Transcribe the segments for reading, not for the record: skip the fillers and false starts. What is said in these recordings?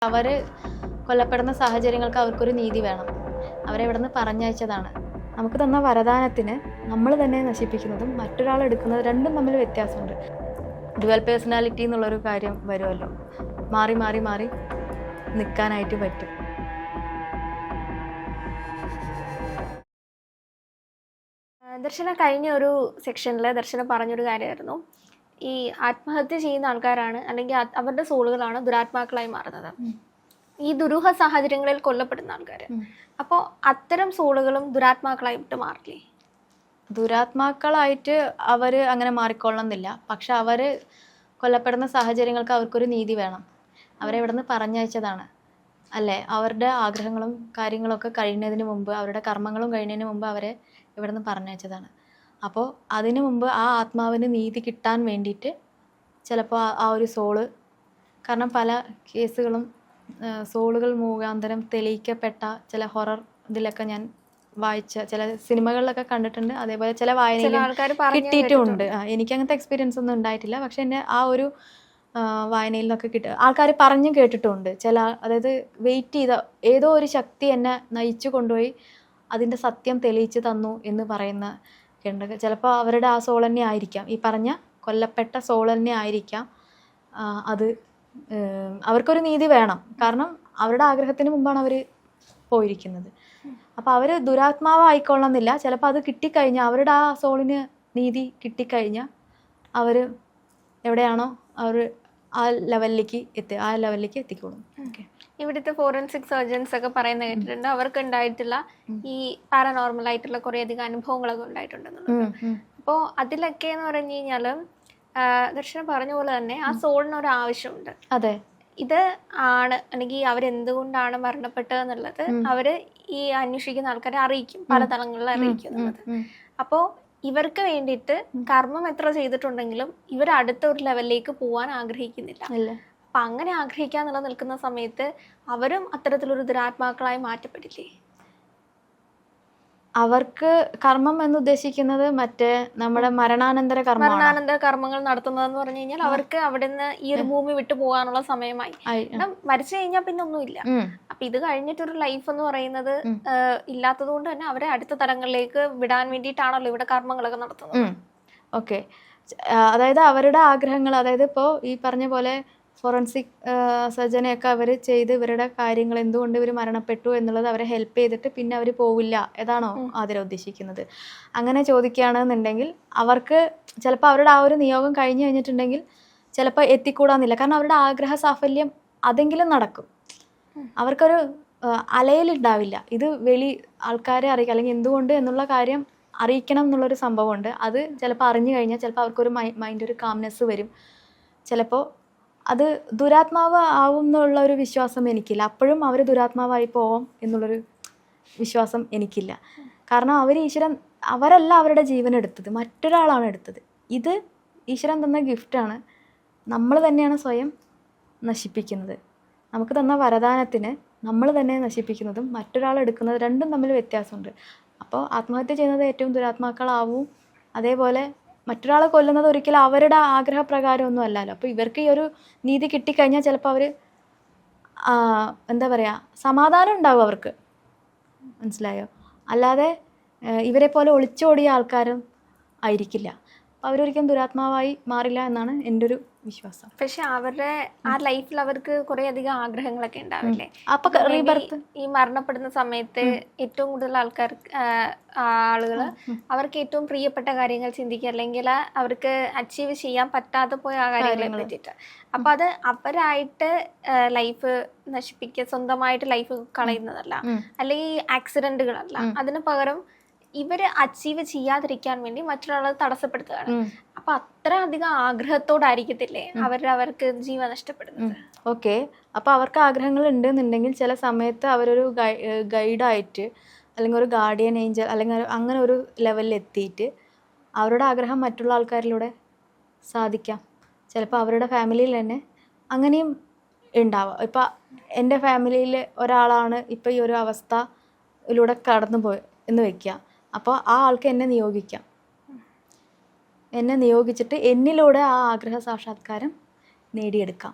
അവർ കൊല്ലപ്പെടുന്ന സാഹചര്യങ്ങൾക്ക് അവർക്കൊരു നീതി വേണം. അവരെ ഇവിടെ നിന്ന് പറഞ്ഞയച്ചതാണ്. നമുക്ക് തന്ന വരദാനത്തിന് നമ്മൾ തന്നെ നശിപ്പിക്കുന്നതും മറ്റൊരാൾ എടുക്കുന്നത് രണ്ടും തമ്മിൽ വ്യത്യാസമുണ്ട്. ഡ്യുവൽ പേഴ്സണാലിറ്റി എന്നുള്ളൊരു കാര്യം വരുമല്ലോ. മാറി മാറി മാറി നിൽക്കാനായിട്ട് പറ്റും. ദർശന കഴിഞ്ഞ ഒരു സെക്ഷനിൽ ദർശന പറഞ്ഞൊരു കാര്യമായിരുന്നു, ഈ ആത്മഹത്യ ചെയ്യുന്ന ആൾക്കാരാണ് അല്ലെങ്കിൽ അവരുടെ സോളുകളാണ് ദുരാത്മാക്കളായി മാറുന്നത്, ഈ ദുരൂഹ സാഹചര്യങ്ങളിൽ കൊല്ലപ്പെടുന്ന ആൾക്കാർ. അപ്പോൾ അത്തരം സോളുകളും ദുരാത്മാക്കളായിട്ട് മാറില്ലേ? ദുരാത്മാക്കളായിട്ട് അവർ അങ്ങനെ മാറിക്കൊള്ളണമെന്നില്ല. പക്ഷെ അവർ കൊല്ലപ്പെടുന്ന സാഹചര്യങ്ങൾക്ക് അവർക്കൊരു നീതി വേണം. അവരെ ഇവിടെ നിന്ന് പറഞ്ഞയച്ചതാണ് അല്ലേ? അവരുടെ ആഗ്രഹങ്ങളും കാര്യങ്ങളൊക്കെ കഴിയുന്നതിന് മുമ്പ്, അവരുടെ കർമ്മങ്ങളും കഴിയുന്നതിന് മുമ്പ് അവരെ ഇവിടെ നിന്ന് പറഞ്ഞയച്ചതാണ്. അപ്പോൾ അതിനു മുമ്പ് ആ ആത്മാവിന് നീതി കിട്ടാൻ വേണ്ടിയിട്ട് ചിലപ്പോൾ ആ ഒരു സോള്, കാരണം പല കേസുകളും സോളുകൾ മുഖാന്തരം തെളിയിക്കപ്പെട്ട ചില ഹൊറർ ഇതിലൊക്കെ ഞാൻ വായിച്ച ചില സിനിമകളിലൊക്കെ കണ്ടിട്ടുണ്ട്. അതേപോലെ ചില വായനയിലും കിട്ടിയിട്ടുമുണ്ട്. എനിക്ക് അങ്ങനത്തെ എക്സ്പീരിയൻസ് ഒന്നും ഉണ്ടായിട്ടില്ല. പക്ഷെ എന്നെ ആ ഒരു വായനയിൽ നിന്നൊക്കെ ആൾക്കാർ പറഞ്ഞു കേട്ടിട്ടുണ്ട്. അതായത് വെയിറ്റ് ചെയ്ത ഏതോ ഒരു ശക്തി എന്നെ നയിച്ചു കൊണ്ടുപോയി അതിൻ്റെ സത്യം തെളിയിച്ച് തന്നു എന്ന് പറയുന്ന ഉണ്ട്. ചിലപ്പോൾ അവരുടെ ആ സോൾ തന്നെ ആയിരിക്കാം, ഈ പറഞ്ഞ കൊല്ലപ്പെട്ട സോൾ തന്നെ ആയിരിക്കാം അത്. അവർക്കൊരു നീതി വേണം, കാരണം അവരുടെ ആഗ്രഹത്തിന് മുമ്പാണ് അവർ പോയിരിക്കുന്നത്. അപ്പോൾ അവർ ദുരാത്മാവായിക്കൊള്ളണമെന്നില്ല. ചിലപ്പോൾ അത് കിട്ടിക്കഴിഞ്ഞാൽ, അവരുടെ ആ സോളിന് നീതി കിട്ടിക്കഴിഞ്ഞാൽ അവർ എവിടെയാണോ അവർ ആ ലെവലിലേക്ക് എത്തിക്കോളും. ഓക്കെ. ഇവിടുത്തെ ഫോറൻസിക് സർജൻസ് ഒക്കെ പറയുന്ന കേട്ടിട്ടുണ്ട്, അവർക്ക് ഉണ്ടായിട്ടുള്ള ഈ പാരനോർമൽ ആയിട്ടുള്ള കുറേയധികം അനുഭവങ്ങളൊക്കെ ഉണ്ടായിട്ടുണ്ടെന്നുള്ളത്. അപ്പോൾ അതിലൊക്കെ എന്ന് പറഞ്ഞു കഴിഞ്ഞാൽ ദർശനം പറഞ്ഞ പോലെ തന്നെ ആ സോളിന് ഒരു ആവശ്യമുണ്ട്. അതെ, ഇത് ആണ് അല്ലെങ്കിൽ അവരെന്തുകൊണ്ടാണ് മരണപ്പെട്ടതെന്നുള്ളത് അവര് ഈ അന്വേഷിക്കുന്ന ആൾക്കാരെ അറിയിക്കും, പല തലങ്ങളിൽ അറിയിക്കും എന്നുള്ളത്. അപ്പോൾ ഇവർക്ക് വേണ്ടിയിട്ട് കർമ്മം എത്ര ചെയ്തിട്ടുണ്ടെങ്കിലും ഇവർ അടുത്ത ഒരു ലെവലിലേക്ക് പോകാൻ ആഗ്രഹിക്കുന്നില്ല. അപ്പം അങ്ങനെ ആഗ്രഹിക്കാൻ നിലനിൽക്കുന്ന സമയത്ത് അവരും അത്തരത്തിലൊരു ദുരാത്മാക്കളായി മാറ്റപ്പെടില്ലേ? അവർക്ക് കർമ്മം എന്ന് ഉദ്ദേശിക്കുന്നത് മറ്റേ നമ്മുടെ മരണാനന്തര കർമ്മങ്ങൾ നടത്തുന്നതെന്ന് പറഞ്ഞു കഴിഞ്ഞാൽ അവർക്ക് അവിടെ നിന്ന് ഈ ഒരു ഭൂമി വിട്ടു പോകാനുള്ള സമയമായി. മരിച്ചു കഴിഞ്ഞാൽ പിന്നെ ഒന്നുമില്ല. അപ്പൊ ഇത് കഴിഞ്ഞിട്ടൊരു ലൈഫ് എന്ന് പറയുന്നത് ഇല്ലാത്തത് കൊണ്ട് തന്നെ അവരെ അടുത്ത തലങ്ങളിലേക്ക് വിടാൻ വേണ്ടിയിട്ടാണല്ലോ ഇവിടെ കർമ്മങ്ങളൊക്കെ നടത്തുന്നത്. ഓക്കെ. അതായത് അവരുടെ ആഗ്രഹങ്ങൾ, അതായത് ഇപ്പോൾ ഈ പറഞ്ഞ പോലെ ഫോറൻസിക് സർജനെയൊക്കെ അവർ ചെയ്ത് ഇവരുടെ കാര്യങ്ങൾ എന്തുകൊണ്ട് ഇവർ മരണപ്പെട്ടു എന്നുള്ളത് അവരെ ഹെൽപ്പ് ചെയ്തിട്ട് പിന്നെ അവർ പോവില്ല, ഏതാണോ ആതിര ഉദ്ദേശിക്കുന്നത്? അങ്ങനെ ചോദിക്കുകയാണെന്നുണ്ടെങ്കിൽ അവർക്ക് ചിലപ്പോൾ അവരുടെ ആ ഒരു നിയോഗം കഴിഞ്ഞു കഴിഞ്ഞിട്ടുണ്ടെങ്കിൽ ചിലപ്പോൾ എത്തിക്കൂടാന്നില്ല. കാരണം അവരുടെ ആഗ്രഹ സാഫല്യം അതെങ്കിലും നടക്കും. അവർക്കൊരു അലയിലുണ്ടാവില്ല. ഇത് ആൾക്കാരെ അറിയിക്കുക അല്ലെങ്കിൽ എന്തുകൊണ്ട് എന്നുള്ള കാര്യം അറിയിക്കണം എന്നുള്ളൊരു സംഭവമുണ്ട്. അത് ചിലപ്പോൾ അറിഞ്ഞു കഴിഞ്ഞാൽ ചിലപ്പോൾ അവർക്കൊരു മൈൻഡ് ഒരു കാംനെസ് വരും. ചിലപ്പോൾ അത് ദുരാത്മാവ് ആവും എന്നുള്ള ഒരു വിശ്വാസം എനിക്കില്ല. അപ്പോഴും അവർ ദുരാത്മാവായി പോവാം എന്നുള്ളൊരു വിശ്വാസം എനിക്കില്ല. കാരണം അവരല്ല അവരുടെ ജീവൻ എടുത്തത്, മറ്റൊരാളാണ് എടുത്തത്. ഇത് ഈശ്വരൻ തന്ന ഗിഫ്റ്റാണ്. നമ്മൾ തന്നെയാണ് സ്വയം നശിപ്പിക്കുന്നത്. നമുക്ക് തന്ന വരദാനത്തിന് നമ്മൾ തന്നെ നശിപ്പിക്കുന്നതും മറ്റൊരാൾ എടുക്കുന്നത് രണ്ടും തമ്മിൽ വ്യത്യാസമുണ്ട്. അപ്പോൾ ആത്മഹത്യ ചെയ്യുന്നത് ഏറ്റവും ദുരാത്മാക്കളാവും. അതേപോലെ മറ്റൊരാളെ കൊല്ലുന്നത് ഒരിക്കലും അവരുടെ ആഗ്രഹപ്രകാരമൊന്നും അല്ലല്ലോ. അപ്പോൾ ഇവർക്ക് ഈ ഒരു നീതി കിട്ടിക്കഴിഞ്ഞാൽ ചിലപ്പോൾ അവർ എന്താ പറയുക, സമാധാനം ഉണ്ടാവും അവർക്ക്. മനസ്സിലായോ? അല്ലാതെ ഇവരെ പോലെ ഒളിച്ചോടിയ ആൾക്കാരും ആയിരിക്കില്ല. അപ്പോൾ അവരൊരിക്കലും ദുരാത്മാവായി മാറില്ല എന്നാണ് എൻ്റെ ഒരു വിശ്വാസം. പക്ഷെ അവരുടെ ആ ലൈഫിൽ അവർക്ക് കുറേ അധികം ആഗ്രഹങ്ങളൊക്കെ ഉണ്ടാവില്ലേ? അപ്പൊ റീബർത്ത് ഈ മരണപ്പെടുന്ന സമയത്ത് ഏറ്റവും കൂടുതൽ ആളുകൾ അവർക്ക് ഏറ്റവും പ്രിയപ്പെട്ട കാര്യങ്ങൾ ചിന്തിക്കുക, അല്ലെങ്കിൽ അവർക്ക് അച്ചീവ് ചെയ്യാൻ പറ്റാതെ പോയ ആ കാര്യങ്ങളെ പറ്റിയിട്ട്. അപ്പൊ അത് അവരായിട്ട് ലൈഫ് നശിപ്പിക്കുക, സ്വന്തമായിട്ട് ലൈഫ് കളയുന്നതല്ല, അല്ലെങ്കിൽ ആക്സിഡന്റുകളല്ല. അതിന് പകരം ഇവര് അച്ചീവ് ചെയ്യാതിരിക്കാൻ വേണ്ടി മറ്റൊരാളെ തടസ്സപ്പെടുത്തുകയാണ്. അപ്പൊ അത്ര അധികം ആഗ്രഹത്തോടായിരിക്കത്തില്ലേ അവർക്ക് ജീവൻ നഷ്ടപ്പെടുന്നത്? ഓക്കെ. അപ്പൊ അവർക്ക് ആഗ്രഹങ്ങൾ ഉണ്ടെന്നുണ്ടെങ്കിൽ ചില സമയത്ത് അവരൊരു ഗൈഡായിട്ട് അല്ലെങ്കിൽ ഒരു ഗാർഡിയൻ ഏഞ്ചൽ അല്ലെങ്കിൽ അങ്ങനെ ഒരു ലെവലിൽ എത്തിയിട്ട് അവരുടെ ആഗ്രഹം മറ്റുള്ള ആൾക്കാരിലൂടെ സാധിക്കാം. ചിലപ്പോൾ അവരുടെ ഫാമിലിയിൽ തന്നെ അങ്ങനെയും ഉണ്ടാവാം. ഇപ്പം എൻ്റെ ഫാമിലിയിൽ ഒരാളാണ് ഇപ്പം ഈ ഒരു അവസ്ഥയിലൂടെ കടന്നു പോയി എന്ന് വയ്ക്കുക. അപ്പോൾ ആ ആൾക്ക് എന്നെ നിയോഗിച്ചിട്ട് എന്നിലൂടെ ആ ആഗ്രഹ സാക്ഷാത്കാരം നേടിയെടുക്കാം.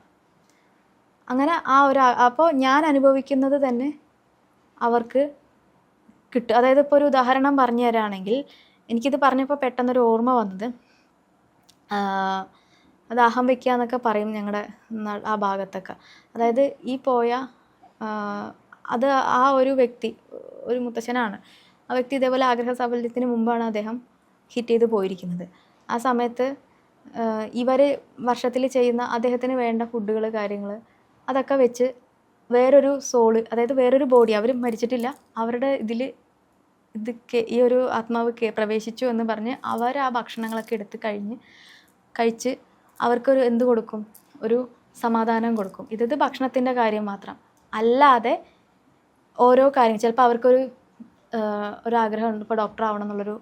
അങ്ങനെ അപ്പോൾ ഞാൻ അനുഭവിക്കുന്നത് തന്നെ അവർക്ക് കിട്ടും. അതായത് ഇപ്പോൾ ഒരു ഉദാഹരണം പറഞ്ഞു തരാണെങ്കിൽ, എനിക്കിത് പറഞ്ഞപ്പോൾ പെട്ടെന്നൊരു ഓർമ്മ വന്നത്, ദാഹം വെക്കുക എന്നൊക്കെ പറയും ഞങ്ങളുടെ ആ ഭാഗത്തൊക്കെ. അതായത് ഈ പോയ അത് ആ ഒരു വ്യക്തി ഒരു മുത്തശ്ശനാണ്. ആ വ്യക്തി ഇതേപോലെ ആഗ്രഹ സാഫല്യത്തിന് മുമ്പാണ് അദ്ദേഹം ഹിറ്റ് ചെയ്ത് പോയിരിക്കുന്നത്. ആ സമയത്ത് ഇവർ വർഷത്തിൽ ചെയ്യുന്ന അദ്ദേഹത്തിന് വേണ്ട ഫുഡുകൾ കാര്യങ്ങൾ അതൊക്കെ വെച്ച് വേറൊരു സോള്, അതായത് വേറൊരു ബോഡി, അവർ മരിച്ചിട്ടില്ല, അവരുടെ ഇതിൽ ഈ ഒരു ആത്മാവ് പ്രവേശിച്ചു എന്ന് പറഞ്ഞ് അവർ ആ ഭക്ഷണങ്ങളൊക്കെ എടുത്ത് കഴിച്ച് അവർക്കൊരു എന്ത് കൊടുക്കും, ഒരു സമാധാനം കൊടുക്കും. ഇത് ഭക്ഷണത്തിൻ്റെ കാര്യം മാത്രം അല്ലാതെ ഓരോ കാര്യം, ചിലപ്പോൾ അവർക്കൊരു ഒരാഗ്രഹമുണ്ട്, ഇപ്പോൾ ഡോക്ടർ ആവണം എന്നുള്ളൊരു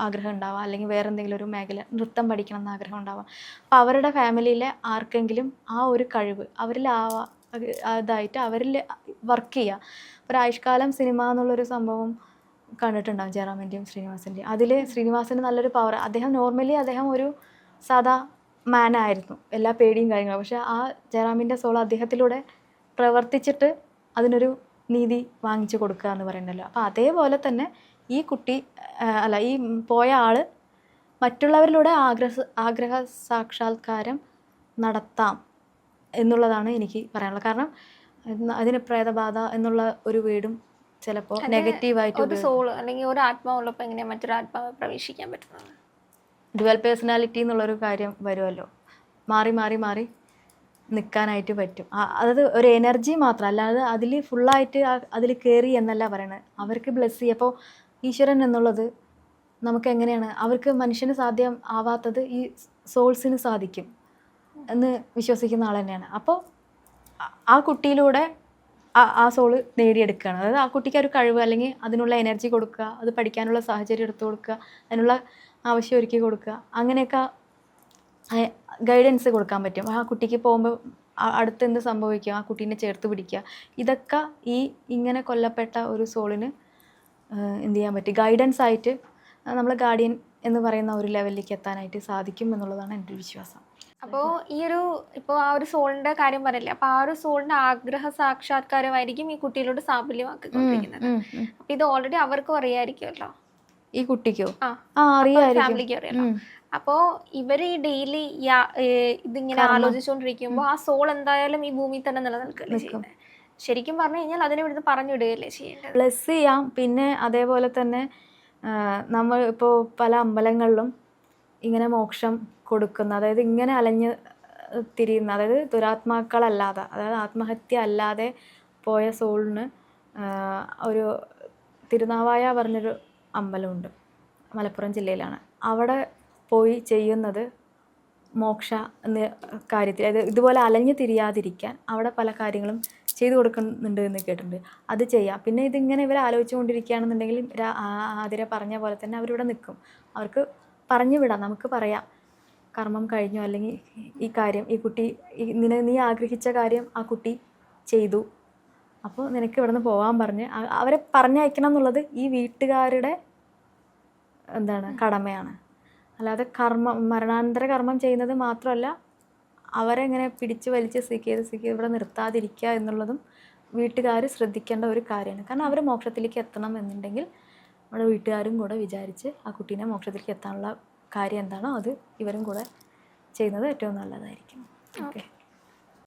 ആഗ്രഹം ഉണ്ടാവാം, അല്ലെങ്കിൽ വേറെ എന്തെങ്കിലും ഒരു മേഖല നൃത്തം പഠിക്കണം എന്ന ആഗ്രഹം ഉണ്ടാവാം. അപ്പോൾ അവരുടെ ഫാമിലിയിലെ ആർക്കെങ്കിലും ആ ഒരു കഴിവ് അവരിൽ അതായിട്ട് അവരിൽ വർക്ക് ചെയ്യുക. ഒരു ആയുഷ്കാലം സിനിമ എന്നുള്ളൊരു സംഭവം കണ്ടിട്ടുണ്ടാകും ജയറാമിൻ്റെയും ശ്രീനിവാസൻ്റെയും. അതിൽ ശ്രീനിവാസന് നല്ലൊരു പവർ, അദ്ദേഹം ഒരു സാധാ മാനായിരുന്നു, എല്ലാ പേടിയും കാര്യങ്ങളും. പക്ഷെ ആ ജയറാമിൻ്റെ സോൾ അദ്ദേഹത്തിലൂടെ പ്രവർത്തിച്ചിട്ട് അതിനൊരു നീതി വാങ്ങിച്ചു കൊടുക്കുക എന്ന് പറയുന്നല്ലോ. അപ്പോൾ അതേപോലെ തന്നെ ഈ കുട്ടി ഈ പോയ ആൾ മറ്റുള്ളവരിലൂടെ ആഗ്രഹ സാക്ഷാത്കാരം നടത്താം എന്നുള്ളതാണ് എനിക്ക് പറയാനുള്ളത്. കാരണം അതിന് പ്രേതബാധ എന്നുള്ള ഒരു വീടും ചിലപ്പോൾ നെഗറ്റീവായിട്ട് ഒരു സോൾ അല്ലെങ്കിൽ ഒരു ആത്മാവുള്ളപ്പോൾ എങ്ങനെയാണ് മറ്റൊരു ആത്മാവ് പ്രവേശിക്കാൻ പറ്റുന്നത്? ഡ്യുവൽ പേഴ്സണാലിറ്റി എന്നുള്ളൊരു കാര്യം വരുമല്ലോ, മാറി നിൽക്കാനായിട്ട് പറ്റും. അതായത് ഒരു എനർജി മാത്രം, അല്ലാതെ അതിൽ ഫുള്ളായിട്ട് അതിൽ കയറി എന്നല്ല പറയണത്. അവർക്ക് ബ്ലെസ് ചെയ്യുക. അപ്പോൾ ഈശ്വരൻ എന്നുള്ളത് നമുക്ക് എങ്ങനെയാണ്, അവർക്ക് മനുഷ്യന് സാധ്യം ആവാത്തത് ഈ സോൾസിന് സാധിക്കും എന്ന് വിശ്വസിക്കുന്ന ആൾ തന്നെയാണ്. അപ്പോൾ ആ കുട്ടിയിലൂടെ ആ സോള് നേടിയെടുക്കുകയാണ്. അതായത് ആ കുട്ടിക്ക് ഒരു കഴിവ് അല്ലെങ്കിൽ അതിനുള്ള എനർജി കൊടുക്കുക, അത് പഠിക്കാനുള്ള സാഹചര്യം എടുത്തു കൊടുക്കുക, അതിനുള്ള ആവശ്യം ഒരുക്കി കൊടുക്കുക, അങ്ങനെയൊക്കെ ഗൈഡൻസ് കൊടുക്കാൻ പറ്റും. ആ കുട്ടിക്ക് പോകുമ്പോൾ അടുത്ത് എന്ത് സംഭവിക്കുക, ആ കുട്ടീനെ ചേർത്ത് പിടിക്കുക, ഇതൊക്കെ ഇങ്ങനെ കൊല്ലപ്പെട്ട ഒരു സോളിന് എന്ത് ചെയ്യാൻ പറ്റും, ഗൈഡൻസ് ആയിട്ട് നമ്മൾ ഗാർഡിയൻ എന്ന് പറയുന്ന ഒരു ലെവലിലേക്ക് എത്താനായിട്ട് സാധിക്കും എന്നുള്ളതാണ് എൻ്റെ ഒരു വിശ്വാസം. അപ്പോൾ ഇപ്പോൾ ആ ഒരു സോളിൻ്റെ കാര്യം പറയില്ലേ, അപ്പോൾ ആ ഒരു സോളിൻ്റെ ആഗ്രഹ സാക്ഷാത്കാരമായിരിക്കും ഈ കുട്ടിയിലോട്ട് സാഫല്യമാക്കിക്കൊണ്ടിരിക്കുന്നത്. അപ്പോൾ ഇത് ഓൾറെഡി അവർക്കും അറിയാമായിരിക്കുമല്ലോ, ഈ കുട്ടിക്കോ? ഫാമിലിക്കും അറിയാലോ. അപ്പോൾ ഇവർ ഈ ഡെയിലി ഇതിങ്ങനെ ആലോചിച്ചുകൊണ്ടിരിക്കുമ്പോൾ ആ സോൾ എന്തായാലും ഈ ഭൂമിയിൽ തന്നെ നിലനിൽക്കുകയല്ലേ ചെയ്യുന്നത്. ശരിക്കും പറഞ്ഞു കഴിഞ്ഞാൽ അതിനെ ഇവിടുന്ന് പറഞ്ഞു വിടുകയല്ലേ ചെയ്യേണ്ടത്. ബ്ലെസ് ചെയ്യാം. പിന്നെ അതേപോലെ തന്നെ നമ്മൾ ഇപ്പോൾ പല അമ്പലങ്ങളിലും ഇങ്ങനെ മോക്ഷം കൊടുക്കുന്ന, അതായത് ഇങ്ങനെ അലഞ്ഞ് തിരിയുന്ന, അതായത് ദുരാത്മാക്കളല്ലാതെ, അതായത് ആത്മഹത്യ അല്ലാതെ പോയ സോളിന് ഒരു തിരുനാവായ പറഞ്ഞൊരു അമ്പലമുണ്ട്, മലപ്പുറം ജില്ലയിലാണ്. അവിടെ പോയി ചെയ്യുന്നത് മോക്ഷ എന്ന കാര്യത്തിൽ, അതായത് ഇതുപോലെ അലഞ്ഞു തിരിയാതിരിക്കാൻ അവിടെ പല കാര്യങ്ങളും ചെയ്തു കൊടുക്കുന്നുണ്ട് എന്ന് കേട്ടിട്ടുണ്ട്. അത് ചെയ്യാം. പിന്നെ ഇതിങ്ങനെ ഇവർ ആലോചിച്ചു കൊണ്ടിരിക്കുകയാണെന്നുണ്ടെങ്കിൽ ആതിര പറഞ്ഞ പോലെ തന്നെ അവരിവിടെ നിൽക്കും. അവർക്ക് പറഞ്ഞു വിടാം, നമുക്ക് പറയാം കർമ്മം കഴിഞ്ഞു, അല്ലെങ്കിൽ ഈ കാര്യം ഈ കുട്ടി നീ ആഗ്രഹിച്ച കാര്യം ആ കുട്ടി ചെയ്തു, അപ്പോൾ നിനക്ക് ഇവിടെ നിന്ന് പോകാൻ പറഞ്ഞ് അവരെ പറഞ്ഞയക്കണം എന്നുള്ളത് ഈ വീട്ടുകാരുടെ കടമയാണ്. അല്ലാതെ മരണാനന്തര കർമ്മം ചെയ്യുന്നത് മാത്രമല്ല, അവരെ ഇങ്ങനെ പിടിച്ച് വലിച്ച് സീക്ക് ഇവിടെ നിർത്താതിരിക്കുക എന്നുള്ളതും വീട്ടുകാർ ശ്രദ്ധിക്കേണ്ട ഒരു കാര്യമാണ്. കാരണം അവർ മോക്ഷത്തിലേക്ക് എത്തണം എന്നുണ്ടെങ്കിൽ നമ്മുടെ വീട്ടുകാരും കൂടെ വിചാരിച്ച് ആ കുട്ടീനെ മോക്ഷത്തിലേക്ക് എത്താനുള്ള കാര്യം എന്താണോ അത് ഇവരും കൂടെ ചെയ്യുന്നത് ഏറ്റവും നല്ലതായിരിക്കും. ഓക്കെ.